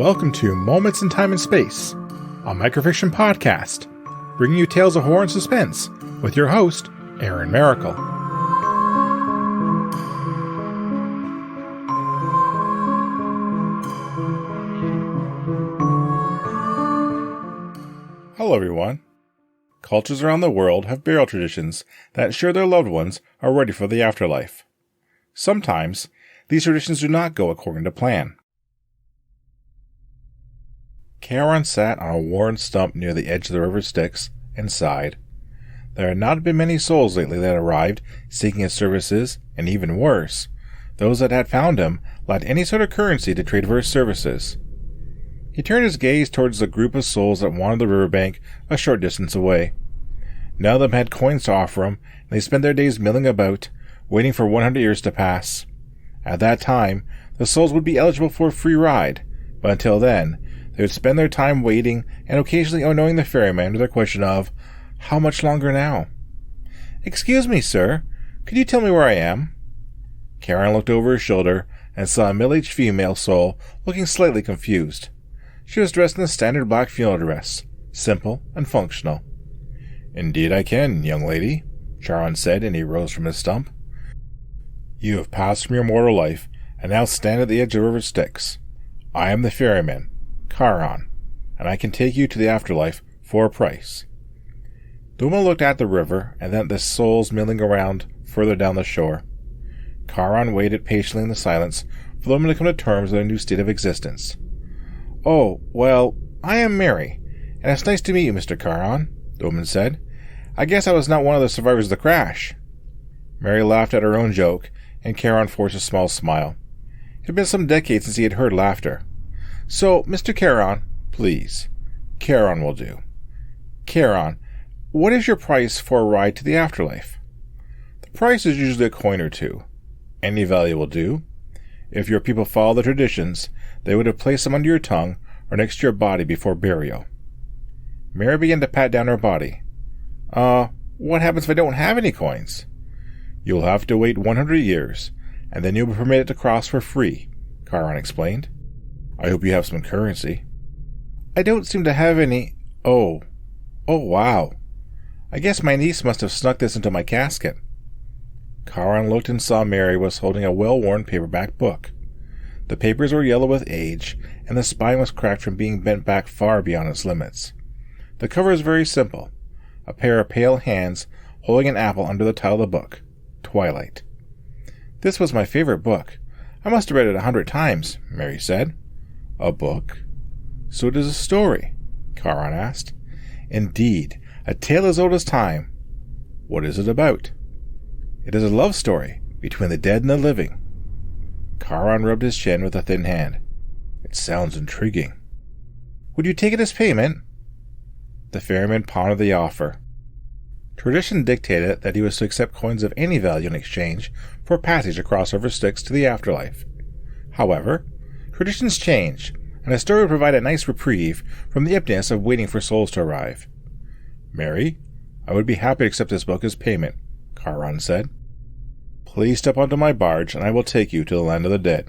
Welcome to Moments in Time and Space, a microfiction podcast, bringing you tales of horror and suspense with your host, Aaron Maracle. Hello everyone. Cultures around the world have burial traditions that ensure their loved ones are ready for the afterlife. Sometimes, these traditions do not go according to plan. Charon sat on a worn stump near the edge of the river Styx and sighed. There had not been many souls lately that arrived seeking his services, and even worse, those that had found him lacked any sort of currency to trade for his services. He turned his gaze towards the group of souls that wandered the riverbank a short distance away. None of them had coins to offer him, and they spent their days milling about, waiting for 100 years to pass. At that time, the souls would be eligible for a free ride, but until then, they would spend their time waiting and occasionally annoying the ferryman with their question of, "How much longer now?" "Excuse me, sir. Could you tell me where I am?" Charon looked over his shoulder and saw a middle-aged female soul looking slightly confused. She was dressed in a standard black funeral dress, simple and functional. "Indeed I can, young lady," Charon said, and he rose from his stump. "You have passed from your mortal life, and now stand at the edge of the river Styx. I am the ferryman, Charon, and I can take you to the afterlife for a price." The woman looked at the river, and then at the souls milling around further down the shore. Charon waited patiently in the silence for the woman to come to terms with their new state of existence. "Oh, well, I am Mary, and it's nice to meet you, Mr. Charon," the woman said. "I guess I was not one of the survivors of the crash." Mary laughed at her own joke, and Charon forced a small smile. It had been some decades since he had heard laughter. "So, Mr. Charon, please. Charon will do. Charon, what is your price for a ride to the afterlife?" "The price is usually a coin or two. Any value will do. If your people follow the traditions, they would have placed them under your tongue or next to your body before burial." Mary began to pat down her body. What happens if I don't have any coins?" "You'll have to wait 100 years, and then you'll be permitted to cross for free," Charon explained. "I hope you have some currency." "I don't seem to have any." Oh, wow. I guess my niece must have snuck this into my casket." Charon looked and saw Mary was holding a well-worn paperback book. The papers were yellow with age, and the spine was cracked from being bent back far beyond its limits. The cover is very simple, a pair of pale hands holding an apple under the title of the book, Twilight. "This was my favorite book. I must have read it 100 times, Mary said. "A book? So it is a story?" Charon asked. "Indeed, a tale as old as time. What is it about?" "It is a love story between the dead and the living." Charon rubbed his chin with a thin hand. "It sounds intriguing." "Would you take it as payment?" The ferryman pondered the offer. Tradition dictated that he was to accept coins of any value in exchange for passage across river Styx to the afterlife. However, traditions change, and a story would provide a nice reprieve from the emptiness of waiting for souls to arrive. "Mary, I would be happy to accept this book as payment," Charon said. "Please step onto my barge, and I will take you to the land of the dead."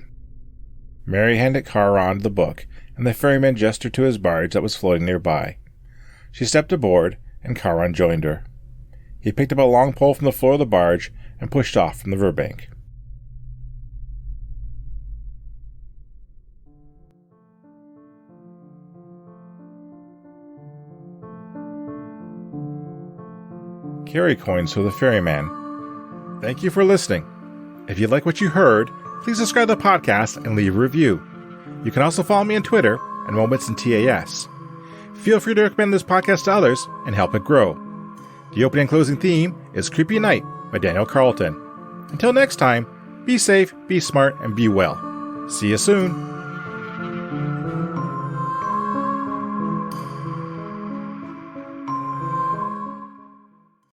Mary handed Charon the book, and the ferryman gestured to his barge that was floating nearby. She stepped aboard, and Charon joined her. He picked up a long pole from the floor of the barge and pushed off from the riverbank. Carry coins for the ferryman. Thank you for listening. If you like what you heard, please subscribe to the podcast and leave a review. You can also follow me on Twitter at Moments in TAS. Feel free to recommend this podcast to others and help it grow. The opening and closing theme is Creepy Night by Daniel Carlton. Until next time, be safe, be smart, and be well. See you soon.